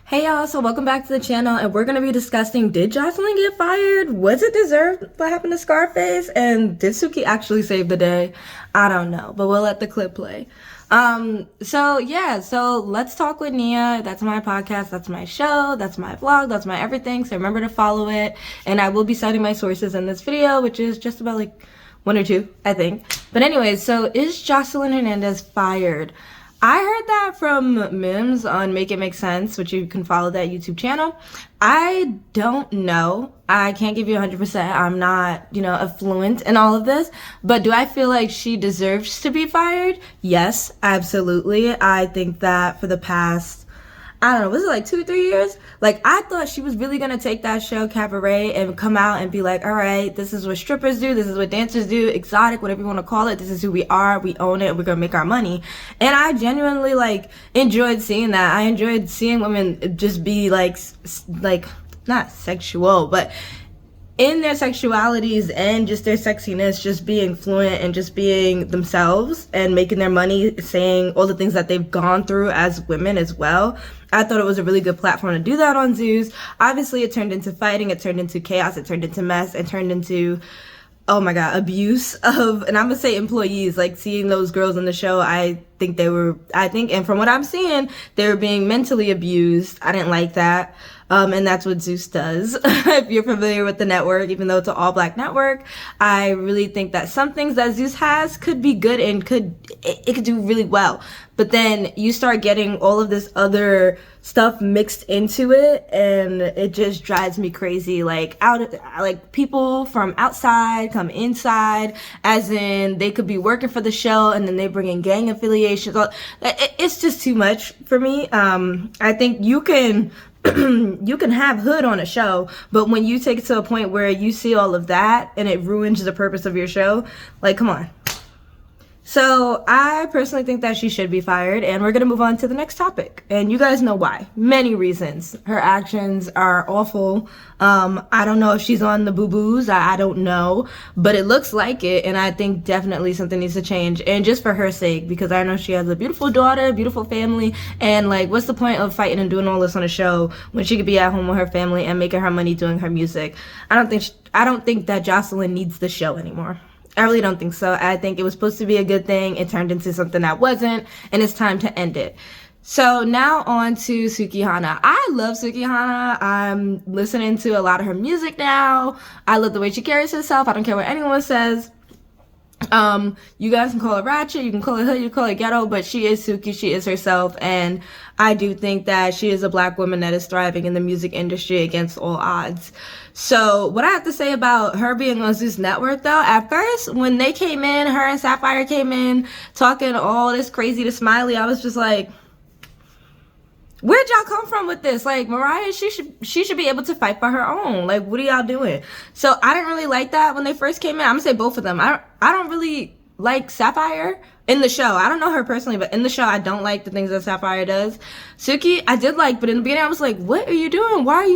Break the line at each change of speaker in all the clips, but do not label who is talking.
Hey y'all, so welcome back to the channel, and we're gonna be discussing, did Joseline get fired? Was it deserved what happened to Scarface? And did Suki actually save the day? I don't know, but we'll let the clip play. So let's talk with Nia. That's my podcast, that's my show, that's my vlog, that's my everything. So remember to follow it, and I will be citing my sources in this video, which is just about like one or two, I think. But anyways, so is Joseline Hernandez fired? I heard that from Mims on Make It Make Sense, which you can follow that YouTube channel. I don't know. I can't give you 100%. I'm not, fluent in all of this. But do I feel like she deserves to be fired? Yes, absolutely. I think that for the past, I don't know, was it like 2 or 3 years? Like, I thought she was really gonna take that show, Cabaret, and come out and be like, all right, this is what strippers do, this is what dancers do, exotic, whatever you want to call it, this is who we are, we own it, we're gonna make our money. And I genuinely, enjoyed seeing that. I enjoyed seeing women just be, not sexual, but in their sexualities and just their sexiness, just being fluent and just being themselves and making their money, saying all the things that they've gone through as women as well. I thought it was a really good platform to do that on Zeus. Obviously, it turned into fighting, it turned into chaos, it turned into mess, it turned into, oh my God, abuse of, and I'm gonna say employees. Like, seeing those girls in the show, and from what I'm seeing, they were being mentally abused. I didn't like that. And that's what Zeus does. If you're familiar with the network, even though it's an all-black network, I really think that some things that Zeus has could be good and it could do really well. But then you start getting all of this other stuff mixed into it, and it just drives me crazy. Like people from outside come inside, as in they could be working for the show and then they bring in gang affiliations. It's just too much for me. I think you can you can have hood on a show, but when you take it to a point where you see all of that and it ruins the purpose of your show, like, come on. So I personally think that she should be fired, and we're gonna move on to the next topic. And you guys know why. Many reasons. Her actions are awful. I don't know if she's on the boo-boos. I don't know, but it looks like it, and I think definitely something needs to change. And just for her sake, because I know she has a beautiful daughter, beautiful family, and what's the point of fighting and doing all this on a show when she could be at home with her family and making her money doing her music? I don't think that Joseline needs the show anymore. I really don't think so. I think it was supposed to be a good thing. It turned into something that wasn't, and it's time to end it. So now on to Suki Hana. I love Suki Hana. I'm listening to a lot of her music now. I love the way she carries herself. I don't care what anyone says. You guys can call it ratchet, you can call it hood, you can call it ghetto, but she is Suki, she is herself, and I do think that she is a black woman that is thriving in the music industry against all odds. So what I have to say about her being on Zeus Network, though, at first when they came in, her and Sapphire came in talking all this crazy to Smiley, I was just like, where'd y'all come from with this? Like, Mariah, she should be able to fight for her own. Like, what are y'all doing? So I didn't really like that when they first came in. I'm gonna say both of them. I don't really like Sapphire in the show. I don't know her personally, but in the show, I don't like the things that Sapphire does. Suki, I did like, but in the beginning, I was like, what are you doing? Why are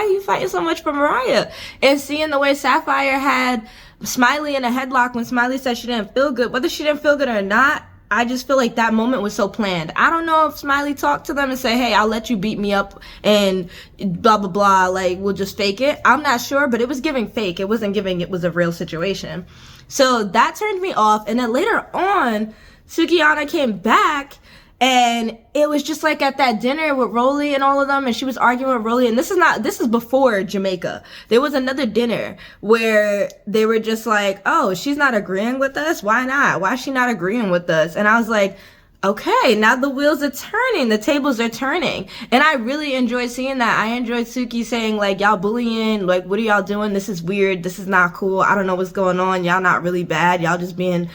you fighting so much for Mariah? And seeing the way Sapphire had Smiley in a headlock when Smiley said she didn't feel good, whether she didn't feel good or not, I just feel like that moment was so planned. I don't know if Smiley talked to them and say, hey, I'll let you beat me up and blah, blah, blah. Like, we'll just fake it. I'm not sure, but it was giving fake. It wasn't giving it was a real situation. So that turned me off. And then later on, Suki Hana came back, and it was just like at that dinner with Rolly and all of them, and she was arguing with Rolly. And this is before Jamaica. There was another dinner where they were just like, oh, she's not agreeing with us? Why not? Why is she not agreeing with us? And I was like, okay, now the wheels are turning, the tables are turning. And I really enjoyed seeing that. I enjoyed Suki saying, like, y'all bullying, like, what are y'all doing? This is weird, this is not cool, I don't know what's going on, y'all not really bad, y'all just being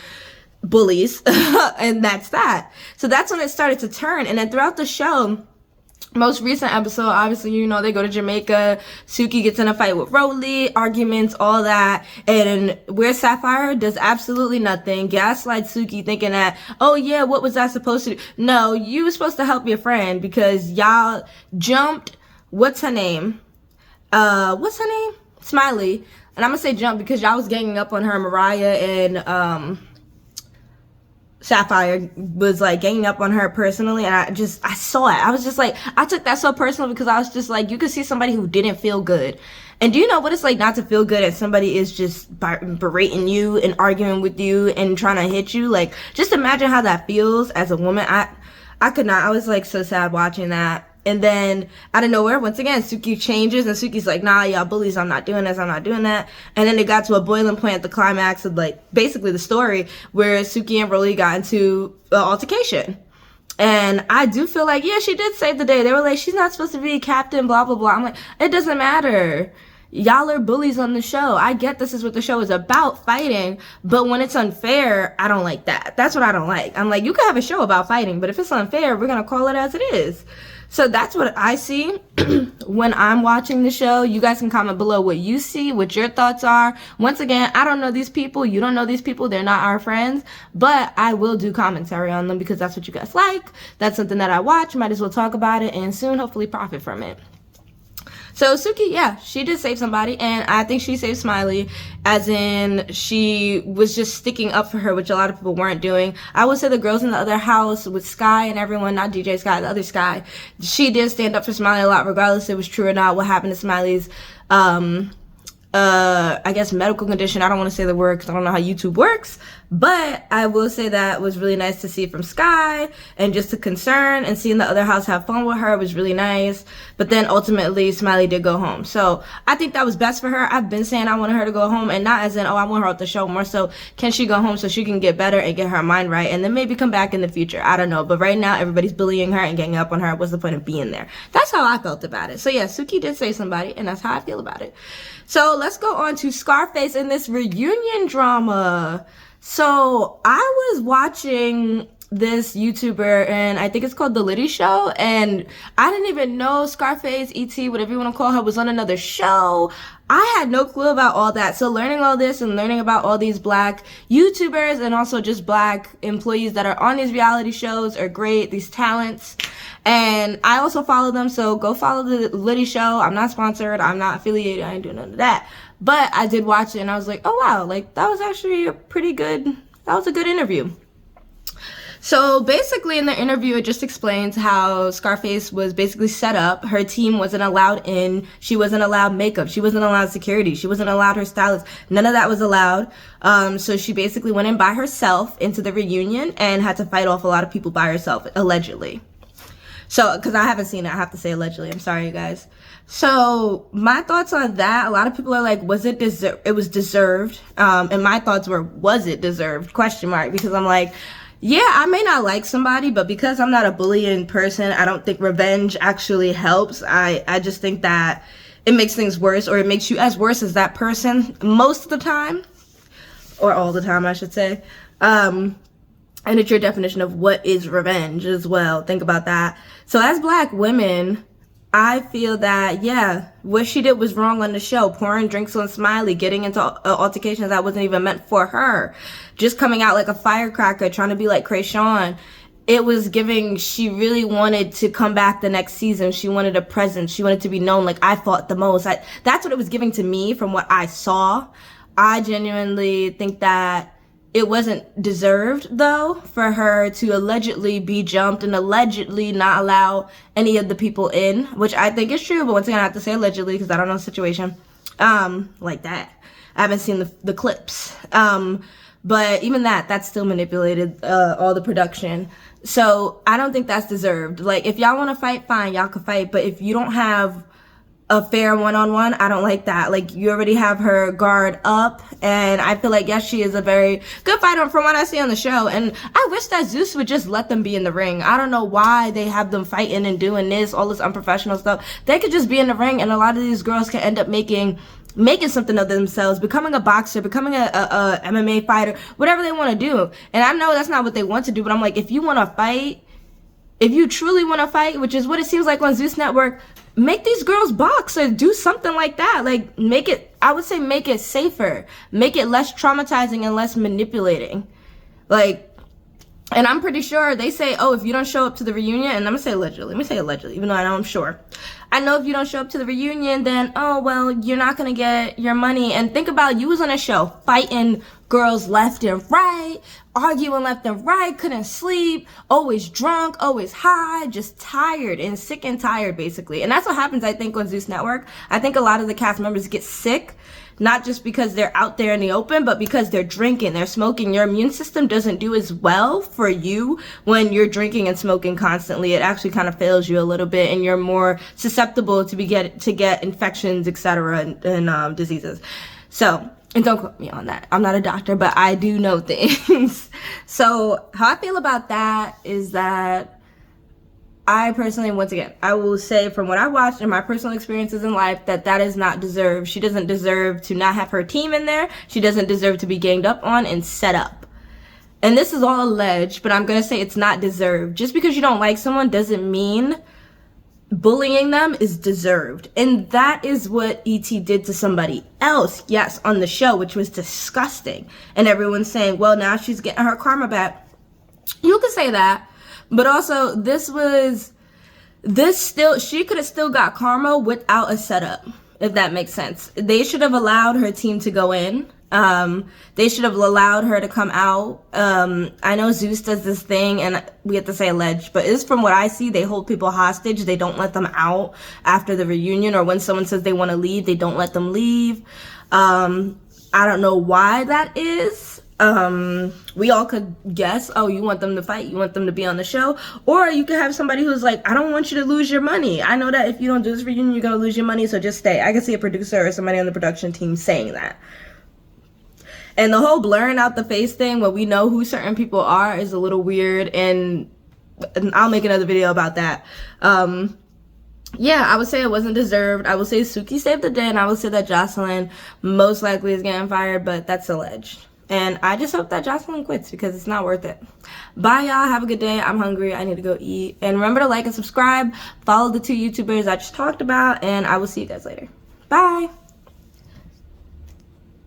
bullies. And that's that. So that's when it started to turn. And then throughout the show, most recent episode, obviously, they go to Jamaica, Suki gets in a fight with Rolly, arguments, all that, and where Sapphire does absolutely nothing, gaslights Suki thinking that, oh yeah, what was I supposed to do? No, you were supposed to help your friend because y'all jumped, what's her name? Smiley. And I'm gonna say jump because y'all was ganging up on her, Mariah, and Sapphire was like ganging up on her personally, and I saw it. I was just like, I took that so personal because I was just like, you could see somebody who didn't feel good. And do you know what it's like not to feel good and somebody is just berating you and arguing with you and trying to hit you? Like, just imagine how that feels as a woman. I could not. I was like so sad watching that. And then out of nowhere, once again, Suki changes, and Suki's like, nah, y'all bullies, I'm not doing this, I'm not doing that. And then it got to a boiling point at the climax of like basically the story where Suki and Rolly got into an altercation. And I do feel like, yeah, she did save the day. They were like, she's not supposed to be captain, blah, blah, blah. I'm like, it doesn't matter. Y'all are bullies on the show. I get this is what the show is about, fighting, but when it's unfair, I don't like that. That's what I don't like. I'm like, you can have a show about fighting, but if it's unfair, we're gonna call it as it is. So that's what I see when I'm watching the show. You guys can comment below what you see, what your thoughts are. Once again, I don't know these people. You don't know these people. They're not our friends, but I will do commentary on them because that's what you guys like. That's something that I watch. Might as well talk about it and soon hopefully profit from it. So Suki, yeah, she did save somebody, and I think she saved Smiley, as in she was just sticking up for her, which a lot of people weren't doing. I would say the girls in the other house with Sky and everyone, not DJ Sky, the other Sky, she did stand up for Smiley a lot, regardless if it was true or not, what happened to Smiley's, I guess medical condition. I don't want to say the word because I don't know how YouTube works, but I will say that was really nice to see from Sky, and just the concern and seeing the other house have fun with her was really nice. But then ultimately Smiley did go home, so I think that was best for her. I've been saying I wanted her to go home, and not as in, oh, I want her off the show, more so can she go home so she can get better and get her mind right and then maybe come back in the future. I don't know, but right now everybody's bullying her and ganging up on her. What's the point of being there? That's how I felt about it. So yeah, Suki did save somebody, and that's how I feel about it. So let's go on to Scarface in this reunion drama. So I was watching this YouTuber, and I think it's called The Liddy Show, and I didn't even know Scarface, E.T., whatever you want to call her, was on another show. I had no clue about all that. So learning all this and learning about all these black YouTubers and also just black employees that are on these reality shows are great, these talents. And I also follow them, so go follow The Liddy Show. I'm not sponsored, I'm not affiliated, I ain't doing none of that. But I did watch it, and I was like, oh wow, like that was actually a pretty good, that was a good interview. So basically in the interview, it just explains how Scarface was basically set up. Her team wasn't allowed in. She wasn't allowed makeup. She wasn't allowed security. She wasn't allowed her stylist. None of that was allowed. So she basically went in by herself into the reunion and had to fight off a lot of people by herself, allegedly. So, because I haven't seen it, I have to say allegedly. I'm sorry, you guys. So, my thoughts on that, a lot of people are like, was it deserved? It was deserved. And my thoughts were, was it deserved? Question mark. Because I'm like, yeah, I may not like somebody, but because I'm not a bullying person, I don't think revenge actually helps. I just think that it makes things worse, or it makes you as worse as that person most of the time. Or all the time, I should say. And it's your definition of what is revenge as well. Think about that. So as black women, I feel that, yeah, what she did was wrong on the show. Pouring drinks on Smiley, getting into altercations that wasn't even meant for her. Just coming out like a firecracker, trying to be like Krayshawn. It was giving, she really wanted to come back the next season. She wanted a presence. She wanted to be known like I fought the most. That's what it was giving to me from what I saw. I genuinely think that it wasn't deserved, though, for her to allegedly be jumped and allegedly not allow any of the people in, which I think is true, but once again, I have to say allegedly because I don't know the situation like that. I haven't seen the clips. But even that's still manipulated, all the production. So I don't think that's deserved. Like, if y'all want to fight, fine, y'all can fight, but if you don't have a fair one-on-one, I don't like that. Like, you already have her guard up, and I feel like, yes, she is a very good fighter from what I see on the show, and I wish that Zeus would just let them be in the ring. I don't know why they have them fighting and doing this, all this unprofessional stuff. They could just be in the ring, and a lot of these girls can end up making something of themselves, becoming a boxer, becoming a MMA fighter, whatever they want to do. And I know that's not what they want to do, but I'm like, if you want to fight, if you truly want to fight, which is what it seems like on Zeus Network, make these girls box or do something like that. Like, make it, I would say make it safer. Make it less traumatizing and less manipulating. Like, and I'm pretty sure they say, oh, if you don't show up to the reunion, and I'm gonna say allegedly, let me say allegedly, even though I know I'm sure. I know if you don't show up to the reunion, then, oh, well, you're not gonna get your money. And think about, you was on a show fighting girls left and right, arguing left and right, couldn't sleep, always drunk, always high, just tired and sick and tired, basically. And that's what happens, I think, on Zeus Network. I think a lot of the cast members get sick, not just because they're out there in the open, but because they're drinking, they're smoking. Your immune system doesn't do as well for you when you're drinking and smoking constantly. It actually kind of fails you a little bit, and you're more susceptible to get infections, etc., and diseases. So, and don't quote me on that. I'm not a doctor, but I do know things. So how I feel about that is that I personally, once again, I will say from what I watched and my personal experiences in life, that is not deserved. She doesn't deserve to not have her team in there. She doesn't deserve to be ganged up on and set up. And this is all alleged, but I'm going to say it's not deserved. Just because you don't like someone doesn't mean bullying them is deserved. And that is what E.T. did to somebody else, yes, on the show, which was disgusting. And everyone's saying, well, now she's getting her karma back. You could say that. But also, she could have still got karma without a setup, if that makes sense. They should have allowed her team to go in. They should have allowed her to come out. I know Zeus does this thing, and we have to say alleged, but it's from what I see, they hold people hostage. They don't let them out after the reunion, or when someone says they want to leave, they don't let them leave. I don't know why that is. We all could guess, oh, you want them to fight, you want them to be on the show, or you could have somebody who's like, I don't want you to lose your money. I know that if you don't do this reunion, you're gonna lose your money, so just stay. I can see a producer or somebody on the production team saying that. And the whole blurring out the face thing when we know who certain people are is a little weird, and I'll make another video about that. Yeah, I would say it wasn't deserved. I would say Suki saved the day, and I would say that Joseline most likely is getting fired, but that's alleged. And I just hope that Joseline quits because it's not worth it. Bye, y'all. Have a good day. I'm hungry. I need to go eat. And remember to like and subscribe. Follow the 2 YouTubers I just talked about. And I will see you guys later. Bye.